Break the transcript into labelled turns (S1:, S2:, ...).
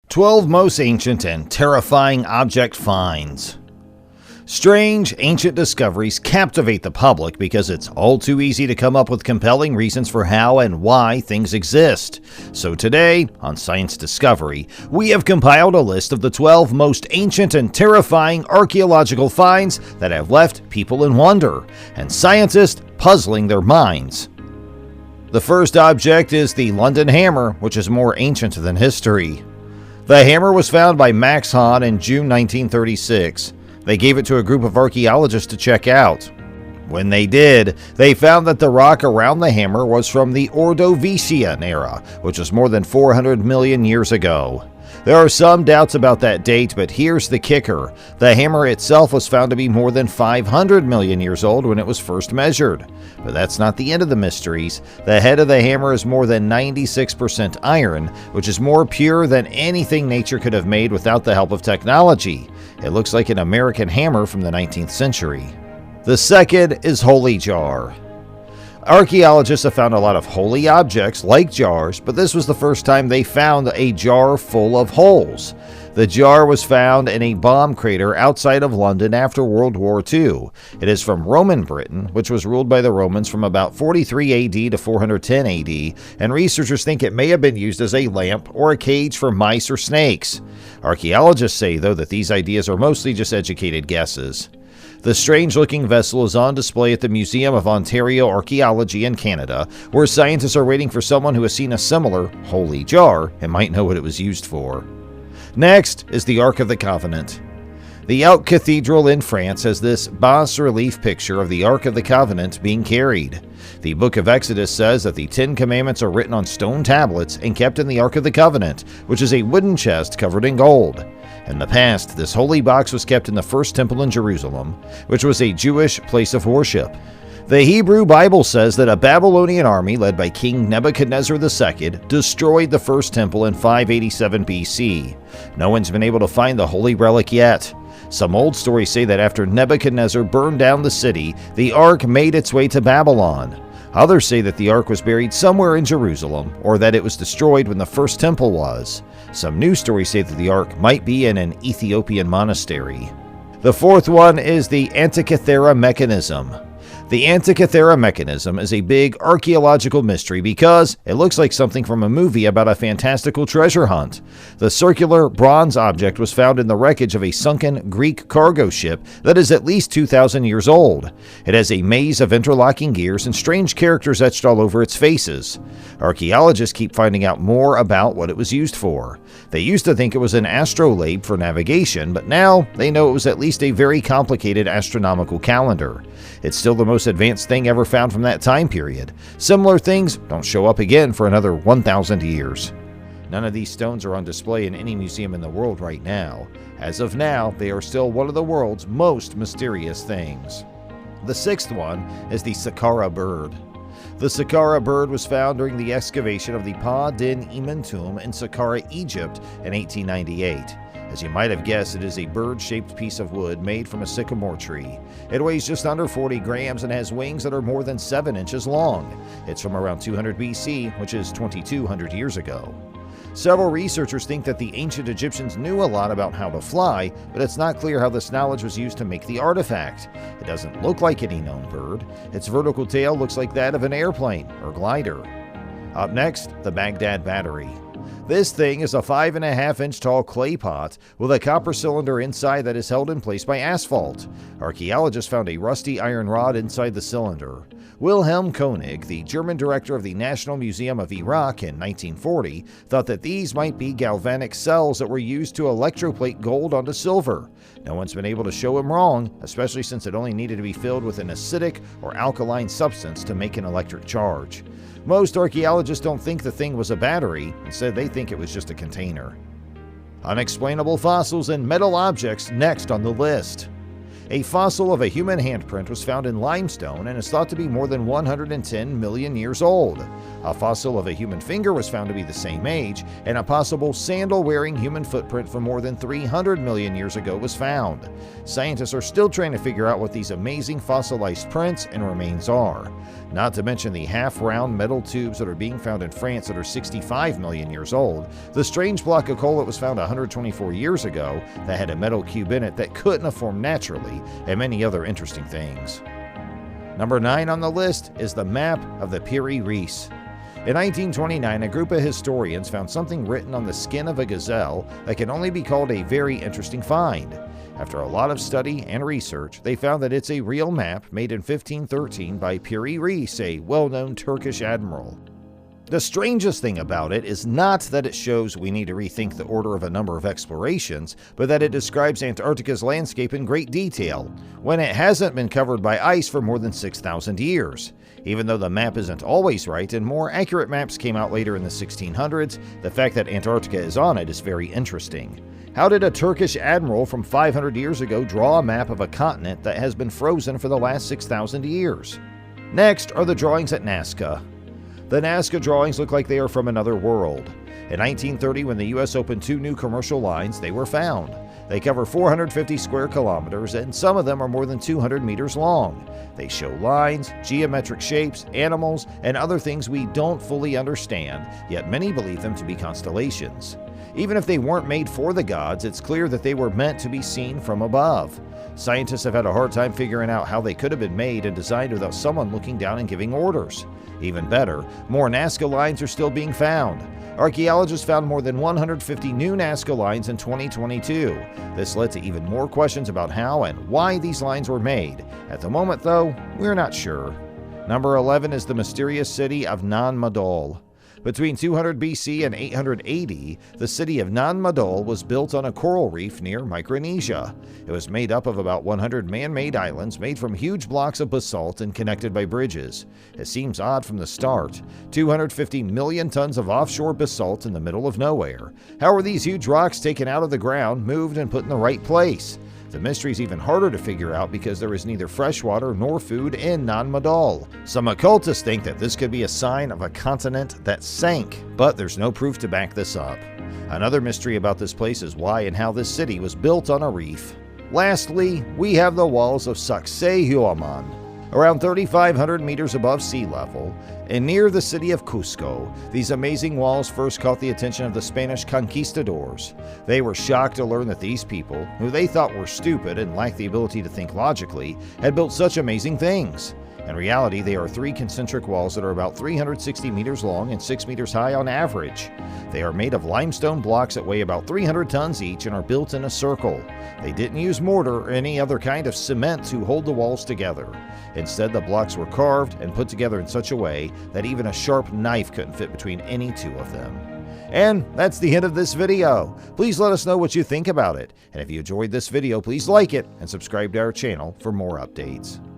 S1: 12 most ancient and terrifying object finds. Strange, ancient discoveries captivate the public because it's all too easy to come up with compelling reasons for how and why things exist. So today, on Science Discovery, we have compiled a list of the 12 most ancient and terrifying archaeological finds that have left people in wonder, and scientists puzzling their minds. The first object is the London hammer, which is more ancient than history. The hammer was found by Max Hahn in June 1936. They gave it to a group of archaeologists to check out. When they did, they found that the rock around the hammer was from the Ordovician era, which was more than 400 million years ago. There are some doubts about that date, but here's the kicker. The hammer itself was found to be more than 500 million years old when it was first measured. But that's not the end of the mysteries. The head of the hammer is more than 96% iron, which is more pure than anything nature could have made without the help of technology. It looks like an American hammer from the 19th century. The second is Holy Jar. Archaeologists have found a lot of holy objects, like jars, but this was the first time they found a jar full of holes. The jar was found in a bomb crater outside of London after World War II. It is from Roman Britain, which was ruled by the Romans from about 43 AD to 410 AD, and researchers think it may have been used as a lamp or a cage for mice or snakes. Archaeologists say, though, that these ideas are mostly just educated guesses. The strange-looking vessel is on display at the Museum of Ontario Archaeology in Canada, where scientists are waiting for someone who has seen a similar holy jar and might know what it was used for. Next is the Ark of the Covenant. The Out Cathedral in France has this bas-relief picture of the Ark of the Covenant being carried. The Book of Exodus says that the 10 Commandments are written on stone tablets and kept in the Ark of the Covenant, which is a wooden chest covered in gold. In the past, this holy box was kept in the First Temple in Jerusalem, which was a Jewish place of worship. The Hebrew Bible says that a Babylonian army led by King Nebuchadnezzar II destroyed the First Temple in 587 BC. No one's been able to find the holy relic yet. Some old stories say that after Nebuchadnezzar burned down the city, the Ark made its way to Babylon. Others say that the Ark was buried somewhere in Jerusalem, or that it was destroyed when the First Temple was. Some news stories say that the Ark might be in an Ethiopian monastery. The fourth one is the Antikythera mechanism. The Antikythera mechanism is a big archaeological mystery because it looks like something from a movie about a fantastical treasure hunt. The circular bronze object was found in the wreckage of a sunken Greek cargo ship that is at least 2,000 years old. It has a maze of interlocking gears and strange characters etched all over its faces. Archaeologists keep finding out more about what it was used for. They used to think it was an astrolabe for navigation, but now they know it was at least a very complicated astronomical calendar. It's still the most advanced thing ever found from that time period. Similar things don't show up again for another 1,000 years. None of these stones are on display in any museum in the world right now. As of now, they are still one of the world's most mysterious things. The sixth one is the Saqqara bird. The Saqqara bird was found during the excavation of the Pa Din Iman tomb in Saqqara, Egypt in 1898. As you might have guessed, it is a bird-shaped piece of wood made from a sycamore tree. It weighs just under 40 grams and has wings that are more than 7 inches long. It's from around 200 BC, which is 2,200 years ago. Several researchers think that the ancient Egyptians knew a lot about how to fly, but it's not clear how this knowledge was used to make the artifact. It doesn't look like any known bird. Its vertical tail looks like that of an airplane or glider. Up next, the Baghdad Battery. This thing is a 5.5-inch tall clay pot with a copper cylinder inside that is held in place by asphalt. Archaeologists found a rusty iron rod inside the cylinder. Wilhelm Koenig, the German director of the National Museum of Iraq in 1940, thought that these might be galvanic cells that were used to electroplate gold onto silver. No one's been able to show him wrong, especially since it only needed to be filled with an acidic or alkaline substance to make an electric charge. Most archaeologists don't think the thing was a battery. Instead, they think it was just a container. Unexplainable fossils and metal objects next on the list. A fossil of a human handprint was found in limestone and is thought to be more than 110 million years old. A fossil of a human finger was found to be the same age, and a possible sandal-wearing human footprint from more than 300 million years ago was found. Scientists are still trying to figure out what these amazing fossilized prints and remains are. Not to mention the half-round metal tubes that are being found in France that are 65 million years old, the strange block of coal that was found 124 years ago that had a metal cube in it that couldn't have formed naturally, and many other interesting things. Number 9 on the list is the map of the Piri Reis. In 1929, a group of historians found something written on the skin of a gazelle that can only be called a very interesting find. After a lot of study and research, they found that it's a real map made in 1513 by Piri Reis, a well-known Turkish admiral. The strangest thing about it is not that it shows we need to rethink the order of a number of explorations, but that it describes Antarctica's landscape in great detail, when it hasn't been covered by ice for more than 6,000 years. Even though the map isn't always right and more accurate maps came out later in the 1600s, the fact that Antarctica is on it is very interesting. How did a Turkish admiral from 500 years ago draw a map of a continent that has been frozen for the last 6,000 years? Next are the drawings at Nazca. The Nazca drawings look like they are from another world. In 1930, when the U.S. opened 2 new commercial lines, they were found. They cover 450 square kilometers, and some of them are more than 200 meters long. They show lines, geometric shapes, animals, and other things we don't fully understand, yet many believe them to be constellations. Even if they weren't made for the gods, it's clear that they were meant to be seen from above. Scientists have had a hard time figuring out how they could have been made and designed without someone looking down and giving orders. Even better, more Nazca lines are still being found. Archaeologists found more than 150 new Nazca lines in 2022. This led to even more questions about how and why these lines were made. At the moment, though, we're not sure. Number 11 is the mysterious city of Nan Madol. Between 200 BC and 880, the city of Nan Madol was built on a coral reef near Micronesia. It was made up of about 100 man-made islands made from huge blocks of basalt and connected by bridges. It seems odd from the start. 250 million tons of offshore basalt in the middle of nowhere. How were these huge rocks taken out of the ground, moved, and put in the right place? The mystery is even harder to figure out because there is neither fresh water nor food in Nan Madol. Some occultists think that this could be a sign of a continent that sank, but there's no proof to back this up. Another mystery about this place is why and how this city was built on a reef. Lastly, we have the walls of Saksaywaman. Around 3,500 meters above sea level, and near the city of Cusco, these amazing walls first caught the attention of the Spanish conquistadors. They were shocked to learn that these people, who they thought were stupid and lacked the ability to think logically, had built such amazing things. In reality, they are 3 concentric walls that are about 360 meters long and 6 meters high on average. They are made of limestone blocks that weigh about 300 tons each and are built in a circle. They didn't use mortar or any other kind of cement to hold the walls together. Instead, the blocks were carved and put together in such a way that even a sharp knife couldn't fit between any 2 of them. And that's the end of this video. Please let us know what you think about it. And if you enjoyed this video, please like it and subscribe to our channel for more updates.